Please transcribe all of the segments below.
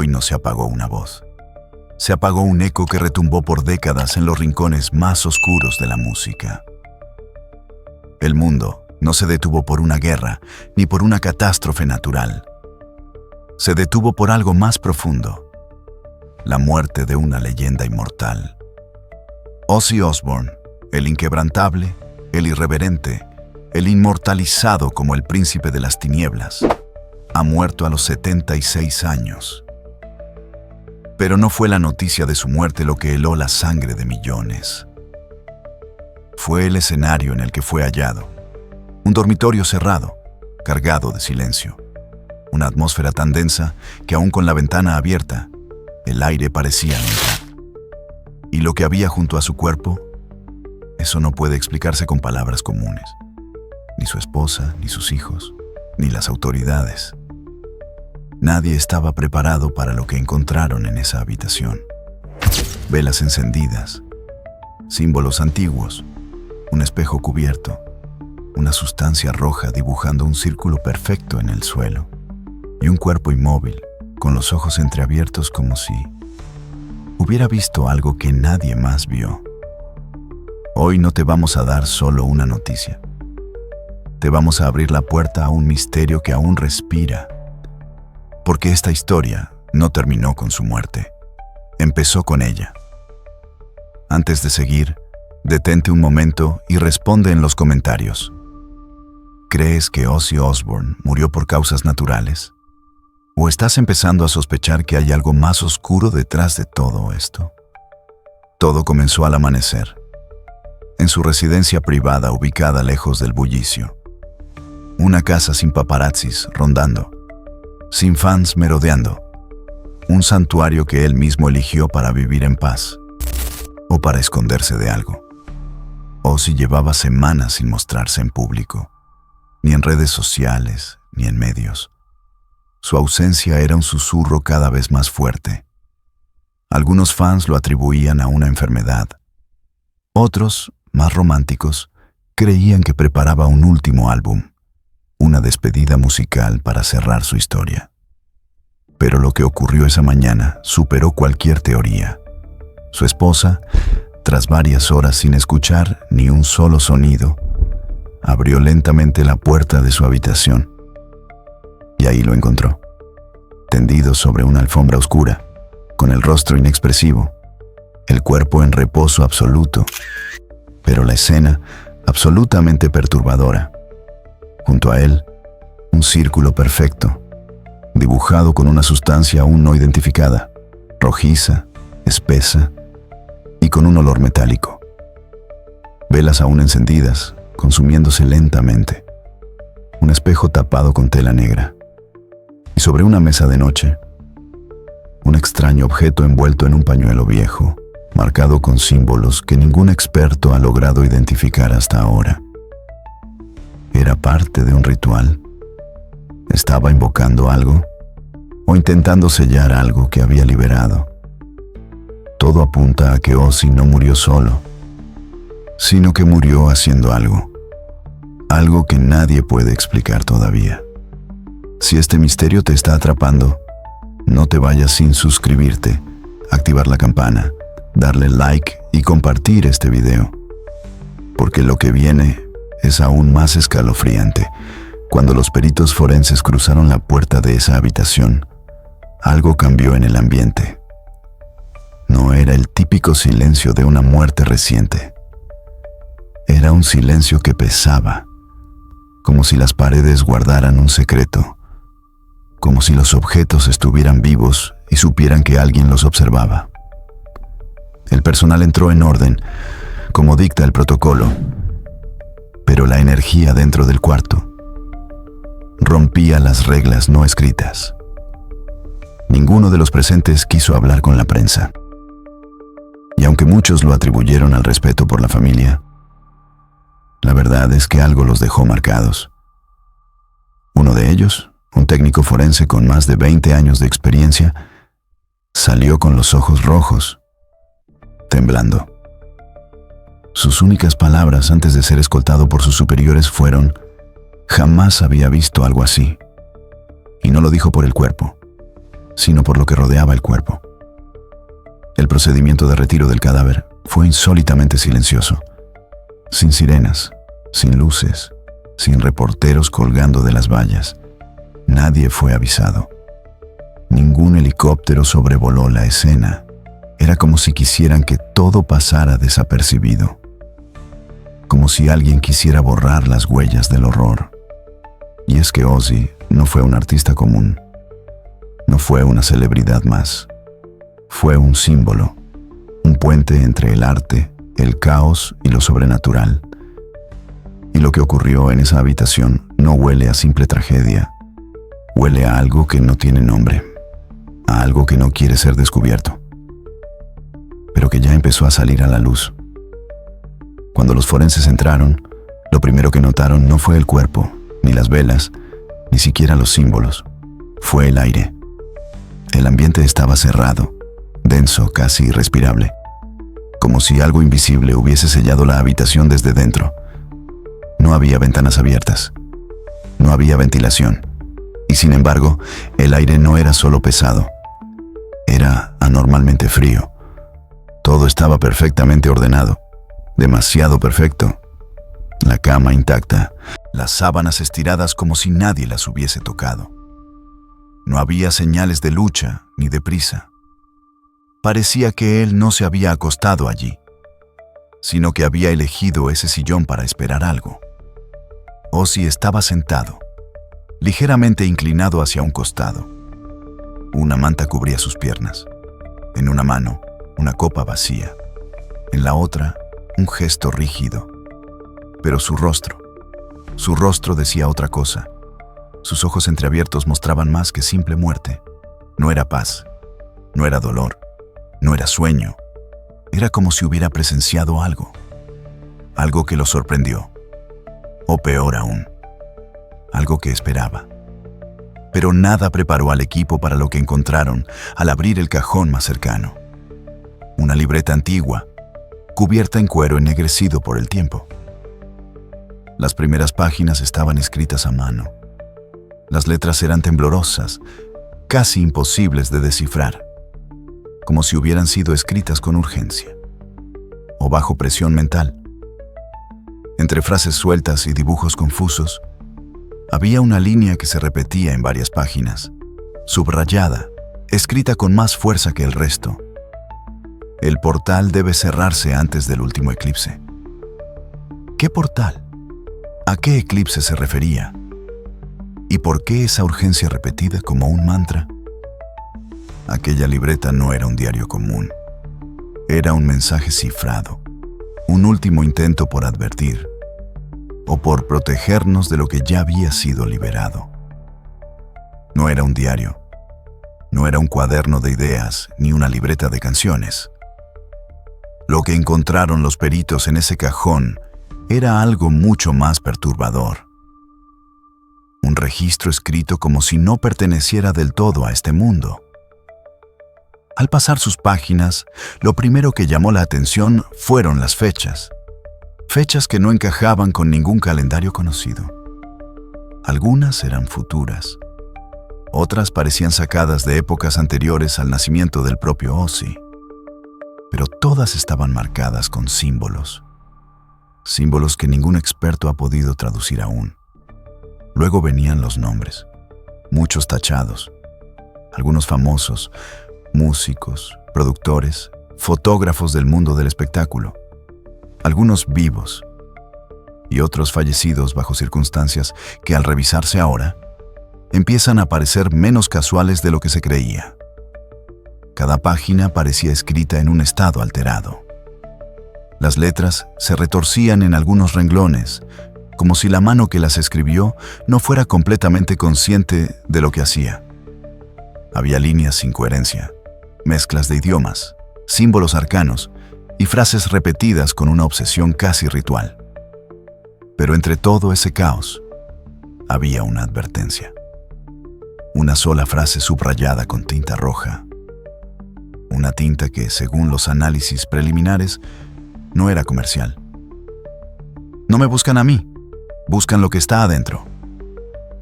Hoy no se apagó una voz. Se apagó un eco que retumbó por décadas en los rincones más oscuros de la música. El mundo no se detuvo por una guerra ni por una catástrofe natural. Se detuvo por algo más profundo: la muerte de una leyenda inmortal. Ozzy Osbourne, el inquebrantable, el irreverente, el inmortalizado como el príncipe de las tinieblas, ha muerto a los 76 años. Pero no fue la noticia de su muerte lo que heló la sangre de millones. Fue el escenario en el que fue hallado. Un dormitorio cerrado, cargado de silencio. Una atmósfera tan densa que aún con la ventana abierta, el aire parecía no entrar. Y lo que había junto a su cuerpo, eso no puede explicarse con palabras comunes. Ni su esposa, ni sus hijos, ni las autoridades. Nadie estaba preparado para lo que encontraron en esa habitación. Velas encendidas, símbolos antiguos, un espejo cubierto, una sustancia roja dibujando un círculo perfecto en el suelo, y un cuerpo inmóvil, con los ojos entreabiertos como si hubiera visto algo que nadie más vio. Hoy no te vamos a dar solo una noticia. Te vamos a abrir la puerta a un misterio que aún respira. Porque esta historia no terminó con su muerte. Empezó con ella. Antes de seguir, detente un momento y responde en los comentarios. ¿Crees que Ozzy Osbourne murió por causas naturales? ¿O estás empezando a sospechar que hay algo más oscuro detrás de todo esto? Todo comenzó al amanecer, en su residencia privada ubicada lejos del bullicio. Una casa sin paparazzis rondando, sin fans merodeando. Un santuario que él mismo eligió para vivir en paz, o para esconderse de algo. Ozzy llevaba semanas sin mostrarse en público, ni en redes sociales, ni en medios. Su ausencia era un susurro cada vez más fuerte. Algunos fans lo atribuían a una enfermedad. Otros, más románticos, creían que preparaba un último álbum, una despedida musical para cerrar su historia. Pero lo que ocurrió esa mañana superó cualquier teoría. Su esposa, tras varias horas sin escuchar ni un solo sonido, abrió lentamente la puerta de su habitación. Y ahí lo encontró, tendido sobre una alfombra oscura, con el rostro inexpresivo, el cuerpo en reposo absoluto, pero la escena absolutamente perturbadora. Junto a él, un círculo perfecto, dibujado con una sustancia aún no identificada, rojiza, espesa y con un olor metálico. Velas aún encendidas, consumiéndose lentamente. Un espejo tapado con tela negra. Y sobre una mesa de noche, un extraño objeto envuelto en un pañuelo viejo, marcado con símbolos que ningún experto ha logrado identificar hasta ahora. ¿Era parte de un ritual? ¿Estaba invocando algo? ¿O intentando sellar algo que había liberado? Todo apunta a que Ozzy no murió solo, sino que murió haciendo algo. Algo que nadie puede explicar todavía. Si este misterio te está atrapando, no te vayas sin suscribirte, activar la campana, darle like y compartir este video. Porque lo que viene es aún más escalofriante. Cuando los peritos forenses cruzaron la puerta de esa habitación, algo cambió en el ambiente. No era el típico silencio de una muerte reciente. Era un silencio que pesaba, como si las paredes guardaran un secreto, como si los objetos estuvieran vivos y supieran que alguien los observaba. El personal entró en orden, como dicta el protocolo, pero la energía dentro del cuarto rompía las reglas no escritas. Ninguno de los presentes quiso hablar con la prensa. Y aunque muchos lo atribuyeron al respeto por la familia, la verdad es que algo los dejó marcados. Uno de ellos, un técnico forense con más de 20 años de experiencia, salió con los ojos rojos, temblando. Sus únicas palabras antes de ser escoltado por sus superiores fueron: jamás había visto algo así. Y no lo dijo por el cuerpo, sino por lo que rodeaba el cuerpo. El procedimiento de retiro del cadáver fue insólitamente silencioso, sin sirenas, sin luces, sin reporteros colgando de las vallas. Nadie fue avisado. Ningún helicóptero sobrevoló la escena. Era como si quisieran que todo pasara desapercibido, como si alguien quisiera borrar las huellas del horror. Y es que Ozzy no fue un artista común, no fue una celebridad más. Fue un símbolo, un puente entre el arte, el caos y lo sobrenatural. Y lo que ocurrió en esa habitación no huele a simple tragedia, huele a algo que no tiene nombre, a algo que no quiere ser descubierto, pero que ya empezó a salir a la luz. Cuando los forenses entraron, lo primero que notaron no fue el cuerpo, ni las velas, ni siquiera los símbolos. Fue el aire. El ambiente estaba cerrado, denso, casi irrespirable, como si algo invisible hubiese sellado la habitación desde dentro. No había ventanas abiertas, no había ventilación, y sin embargo, el aire no era solo pesado, era anormalmente frío. Todo estaba perfectamente ordenado, demasiado perfecto. La cama intacta, las sábanas estiradas como si nadie las hubiese tocado. No había señales de lucha ni de prisa. Parecía que él no se había acostado allí, sino que había elegido ese sillón para esperar algo. Ozzy estaba sentado, ligeramente inclinado hacia un costado. Una manta cubría sus piernas. En una mano, una copa vacía. En la otra, un gesto rígido. Pero su rostro decía otra cosa. Sus ojos entreabiertos mostraban más que simple muerte. No era paz, no era dolor, no era sueño. Era como si hubiera presenciado algo que lo sorprendió. O peor aún, algo que esperaba. Pero nada preparó al equipo para lo que encontraron al abrir el cajón más cercano. Una libreta antigua, cubierta en cuero ennegrecido por el tiempo. Las primeras páginas estaban escritas a mano. Las letras eran temblorosas, casi imposibles de descifrar, como si hubieran sido escritas con urgencia o bajo presión mental. Entre frases sueltas y dibujos confusos, había una línea que se repetía en varias páginas, subrayada, escrita con más fuerza que el resto. El portal debe cerrarse antes del último eclipse. ¿Qué portal? ¿A qué eclipse se refería? ¿Y por qué esa urgencia repetida como un mantra? Aquella libreta no era un diario común. Era un mensaje cifrado, un último intento por advertir, o por protegernos de lo que ya había sido liberado. No era un diario, no era un cuaderno de ideas ni una libreta de canciones. Lo que encontraron los peritos en ese cajón era algo mucho más perturbador. Un registro escrito como si no perteneciera del todo a este mundo. Al pasar sus páginas, lo primero que llamó la atención fueron las fechas. Fechas que no encajaban con ningún calendario conocido. Algunas eran futuras. Otras parecían sacadas de épocas anteriores al nacimiento del propio Ozzy. Pero todas estaban marcadas con símbolos. Símbolos que ningún experto ha podido traducir aún. Luego venían los nombres, muchos tachados, algunos famosos, músicos, productores, fotógrafos del mundo del espectáculo, algunos vivos y otros fallecidos bajo circunstancias que al revisarse ahora, empiezan a parecer menos casuales de lo que se creía. Cada página parecía escrita en un estado alterado. Las letras se retorcían en algunos renglones, como si la mano que las escribió no fuera completamente consciente de lo que hacía. Había líneas sin coherencia, mezclas de idiomas, símbolos arcanos y frases repetidas con una obsesión casi ritual. Pero entre todo ese caos, había una advertencia. Una sola frase subrayada con tinta roja. Una tinta que, según los análisis preliminares, no era comercial. No me buscan a mí, buscan lo que está adentro.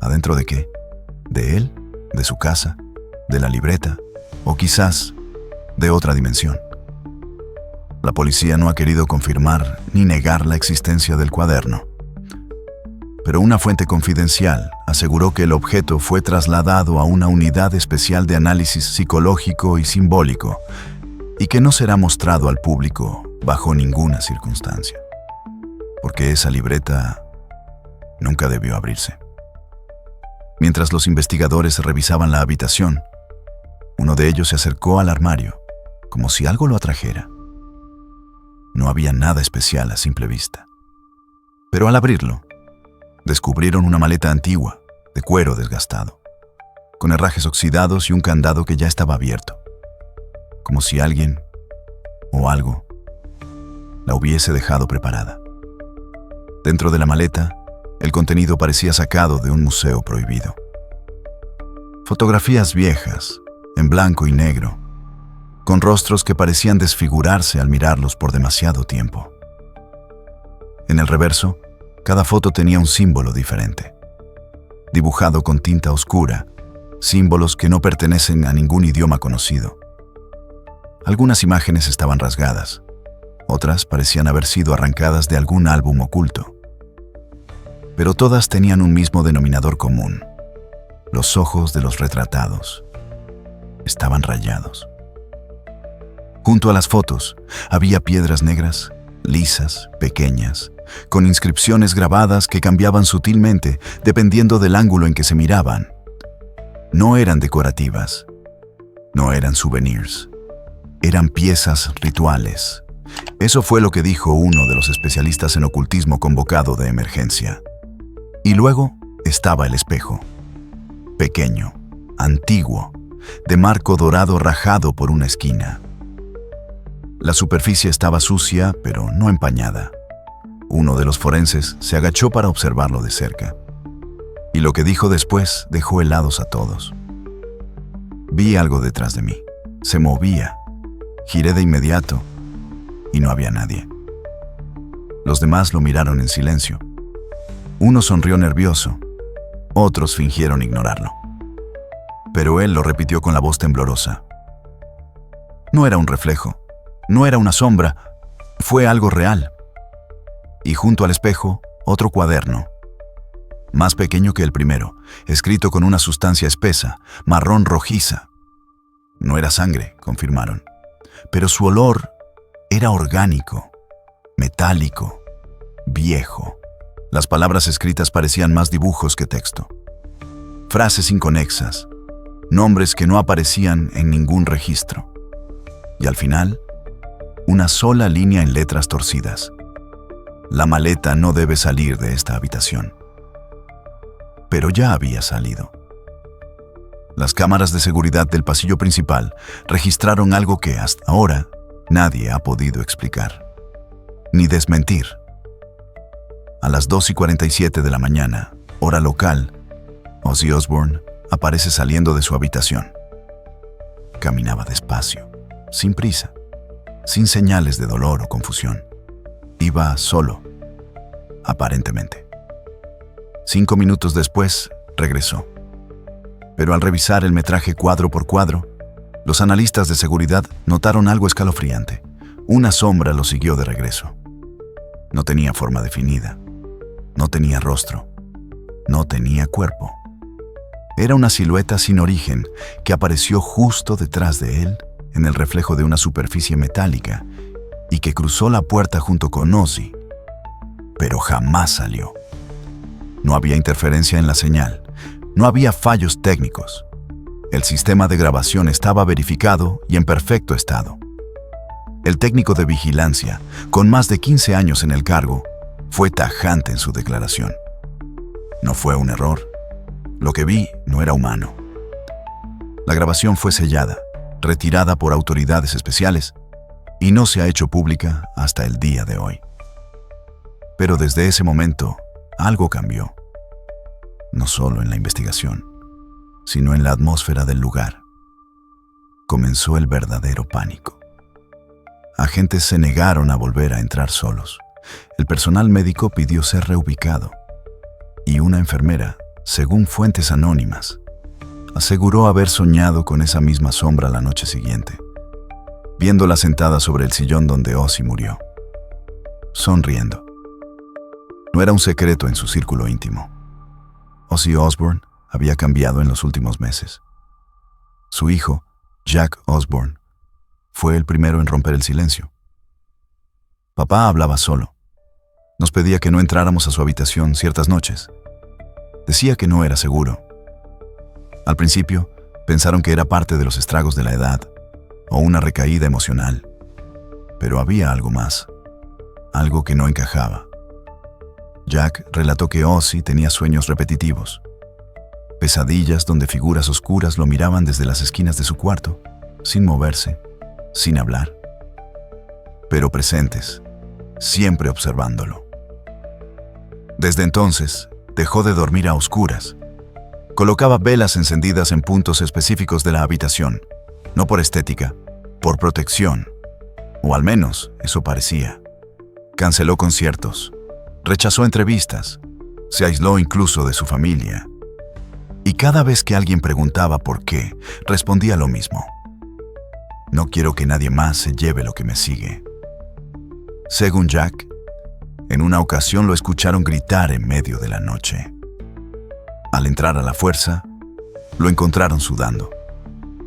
¿Adentro de qué? ¿De él? ¿De su casa? de la libreta o quizás de otra dimensión. La policía no ha querido confirmar ni negar la existencia del cuaderno, pero una fuente confidencial aseguró que el objeto fue trasladado a una unidad especial de análisis psicológico y simbólico y que no será mostrado al público bajo ninguna circunstancia, porque esa libreta nunca debió abrirse. Mientras los investigadores revisaban la habitación, uno de ellos se acercó al armario, como si algo lo atrajera. No había nada especial a simple vista, pero al abrirlo, descubrieron una maleta antigua, de cuero desgastado, con herrajes oxidados y un candado que ya estaba abierto, como si alguien o algo la hubiese dejado preparada. Dentro de la maleta, el contenido parecía sacado de un museo prohibido. Fotografías viejas, en blanco y negro, con rostros que parecían desfigurarse al mirarlos por demasiado tiempo. En el reverso, cada foto tenía un símbolo diferente, dibujado con tinta oscura, símbolos que no pertenecen a ningún idioma conocido. Algunas imágenes estaban rasgadas, otras parecían haber sido arrancadas de algún álbum oculto. Pero todas tenían un mismo denominador común: los ojos de los retratados estaban rayados. Junto a las fotos había piedras negras, lisas, pequeñas, con inscripciones grabadas que cambiaban sutilmente dependiendo del ángulo en que se miraban. No eran decorativas, no eran souvenirs, eran piezas rituales. Eso fue lo que dijo uno de los especialistas en ocultismo convocado de emergencia. Y luego estaba el espejo, pequeño, antiguo, de marco dorado rajado por una esquina. La superficie estaba sucia, pero no empañada. Uno de los forenses se agachó para observarlo de cerca. Y lo que dijo después dejó helados a todos. Vi algo detrás de mí. Se movía. Giré de inmediato y no había nadie. Los demás lo miraron en silencio. Uno sonrió nervioso. Otros fingieron ignorarlo. Pero él lo repitió con la voz temblorosa. No era un reflejo. No era una sombra. Fue algo real. Y junto al espejo, otro cuaderno, más pequeño que el primero, escrito con una sustancia espesa, marrón rojiza. No era sangre, confirmaron, pero su olor era orgánico, metálico, viejo. Las palabras escritas parecían más dibujos que texto. Frases inconexas, nombres que no aparecían en ningún registro. Y al final, una sola línea en letras torcidas. La maleta no debe salir de esta habitación. Pero ya había salido. Las cámaras de seguridad del pasillo principal registraron algo que hasta ahora nadie ha podido explicar, ni desmentir. A las 2:47 de la mañana, hora local, Ozzy Osbourne aparece saliendo de su habitación. Caminaba despacio, sin prisa, sin señales de dolor o confusión. Iba solo, aparentemente. 5 minutos después, regresó. Pero al revisar el metraje cuadro por cuadro, los analistas de seguridad notaron algo escalofriante. Una sombra lo siguió de regreso. No tenía forma definida. No tenía rostro. No tenía cuerpo. Era una silueta sin origen que apareció justo detrás de él en el reflejo de una superficie metálica y que cruzó la puerta junto con Ozzy, pero jamás salió. No había interferencia en la señal, no había fallos técnicos. El sistema de grabación estaba verificado y en perfecto estado. El técnico de vigilancia, con más de 15 años en el cargo, fue tajante en su declaración. No fue un error. Lo que vi no era humano. La grabación fue sellada, retirada por autoridades especiales, y no se ha hecho pública hasta el día de hoy. Pero desde ese momento, algo cambió. No solo en la investigación, sino en la atmósfera del lugar. Comenzó el verdadero pánico. Agentes se negaron a volver a entrar solos. El personal médico pidió ser reubicado. Y una enfermera, según fuentes anónimas, aseguró haber soñado con esa misma sombra la noche siguiente, viéndola sentada sobre el sillón donde Ozzy murió, sonriendo. No era un secreto en su círculo íntimo. Ozzy Osbourne había cambiado en los últimos meses. Su hijo, Jack Osbourne, fue el primero en romper el silencio. Papá hablaba solo. Nos pedía que no entráramos a su habitación ciertas noches. Decía que no era seguro. Al principio, pensaron que era parte de los estragos de la edad o una recaída emocional. Pero había algo más, algo que no encajaba. Jack relató que Ozzy tenía sueños repetitivos, pesadillas donde figuras oscuras lo miraban desde las esquinas de su cuarto, sin moverse, sin hablar, pero presentes, siempre observándolo. Desde entonces, dejó de dormir a oscuras. Colocaba velas encendidas en puntos específicos de la habitación, no por estética, por protección, o al menos eso parecía. Canceló conciertos, rechazó entrevistas, se aisló incluso de su familia. Y cada vez que alguien preguntaba por qué, respondía lo mismo: no quiero que nadie más se lleve lo que me sigue. Según Jack, en una ocasión lo escucharon gritar en medio de la noche. Al entrar a la fuerza, lo encontraron sudando,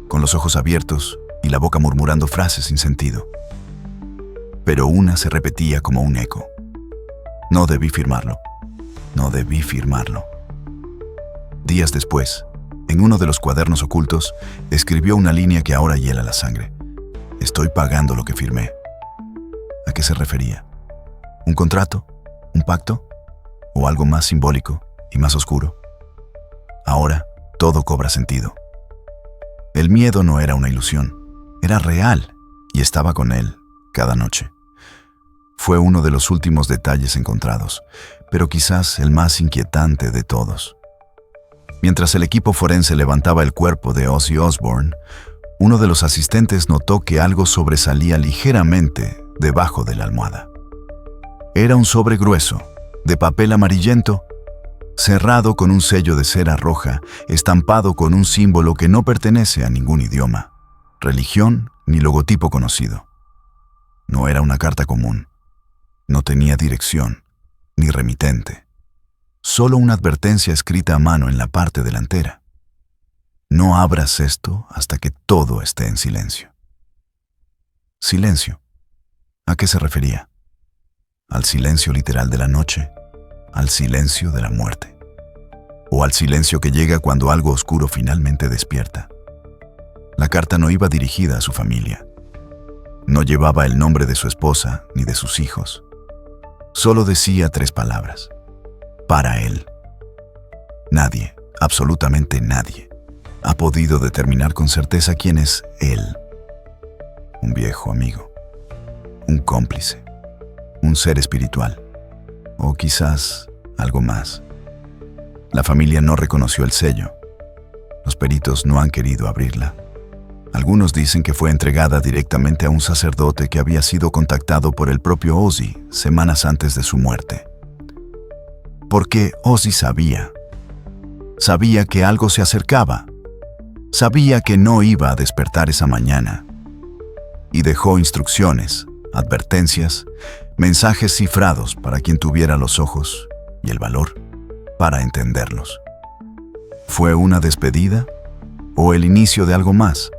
con los ojos abiertos y la boca murmurando frases sin sentido. Pero una se repetía como un eco: no debí firmarlo, no debí firmarlo. Días después, en uno de los cuadernos ocultos, escribió una línea que ahora hiela la sangre: estoy pagando lo que firmé. ¿A qué se refería? ¿Un contrato? ¿Un pacto? ¿O algo más simbólico y más oscuro? Ahora todo cobra sentido. El miedo no era una ilusión, era real y estaba con él cada noche. Fue uno de los últimos detalles encontrados, pero quizás el más inquietante de todos. Mientras el equipo forense levantaba el cuerpo de Ozzy Osbourne, uno de los asistentes notó que algo sobresalía ligeramente debajo de la almohada. Era un sobre grueso, de papel amarillento, cerrado con un sello de cera roja, estampado con un símbolo que no pertenece a ningún idioma, religión ni logotipo conocido. No era una carta común. No tenía dirección, ni remitente. Solo una advertencia escrita a mano en la parte delantera: no abras esto hasta que todo esté en silencio. Silencio. ¿A qué se refería? ¿Al silencio literal de la noche? ¿Al silencio de la muerte? ¿O al silencio que llega cuando algo oscuro finalmente despierta? La carta no iba dirigida a su familia. No llevaba el nombre de su esposa ni de sus hijos. Solo decía 3 palabras: para él. Nadie, absolutamente nadie, ha podido determinar con certeza quién es él. Un viejo amigo, un cómplice, un ser espiritual, o quizás algo más. La familia no reconoció el sello. Los peritos no han querido abrirla. Algunos dicen que fue entregada directamente a un sacerdote que había sido contactado por el propio Ozzy semanas antes de su muerte. Porque Ozzy sabía que algo se acercaba, sabía que no iba a despertar esa mañana, y dejó instrucciones, advertencias, mensajes cifrados para quien tuviera los ojos y el valor para entenderlos. ¿Fue una despedida o el inicio de algo más?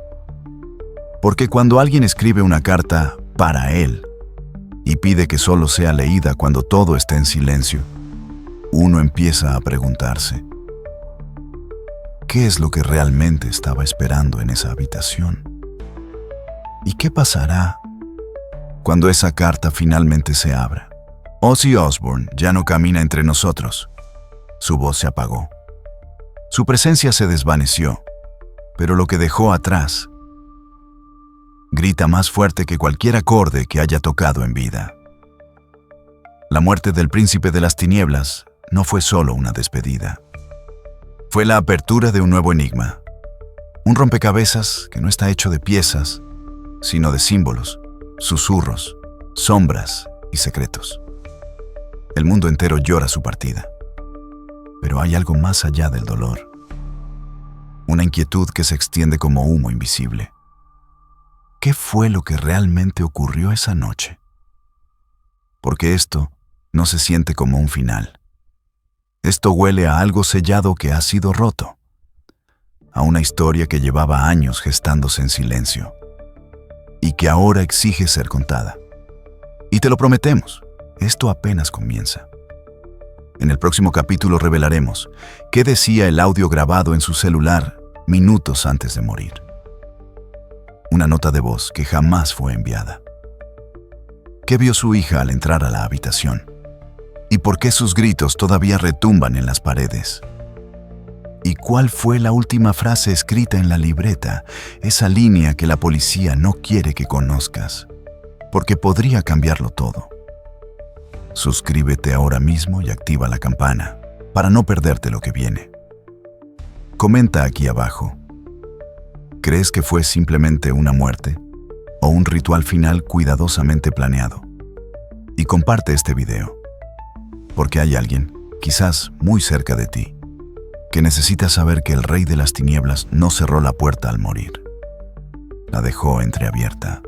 Porque cuando alguien escribe una carta para él y pide que solo sea leída cuando todo esté en silencio, uno empieza a preguntarse: ¿qué es lo que realmente estaba esperando en esa habitación? ¿Y qué pasará cuando esa carta finalmente se abra? Ozzy Osbourne ya no camina entre nosotros. Su voz se apagó. Su presencia se desvaneció, pero lo que dejó atrás grita más fuerte que cualquier acorde que haya tocado en vida. La muerte del príncipe de las tinieblas no fue solo una despedida. Fue la apertura de un nuevo enigma. Un rompecabezas que no está hecho de piezas, sino de símbolos, susurros, sombras y secretos. El mundo entero llora su partida. Pero hay algo más allá del dolor. Una inquietud que se extiende como humo invisible. ¿Qué fue lo que realmente ocurrió esa noche? Porque esto no se siente como un final. Esto huele a algo sellado que ha sido roto, a una historia que llevaba años gestándose en silencio y que ahora exige ser contada. Y te lo prometemos, esto apenas comienza. En el próximo capítulo revelaremos qué decía el audio grabado en su celular minutos antes de morir. Una nota de voz que jamás fue enviada. ¿Qué vio su hija al entrar a la habitación? ¿Y por qué sus gritos todavía retumban en las paredes? ¿Y cuál fue la última frase escrita en la libreta, esa línea que la policía no quiere que conozcas, porque podría cambiarlo todo? Suscríbete ahora mismo y activa la campana para no perderte lo que viene. Comenta aquí abajo. ¿Crees que fue simplemente una muerte o un ritual final cuidadosamente planeado? Y comparte este video, porque hay alguien, quizás muy cerca de ti, que necesita saber que el Rey de las Tinieblas no cerró la puerta al morir. La dejó entreabierta.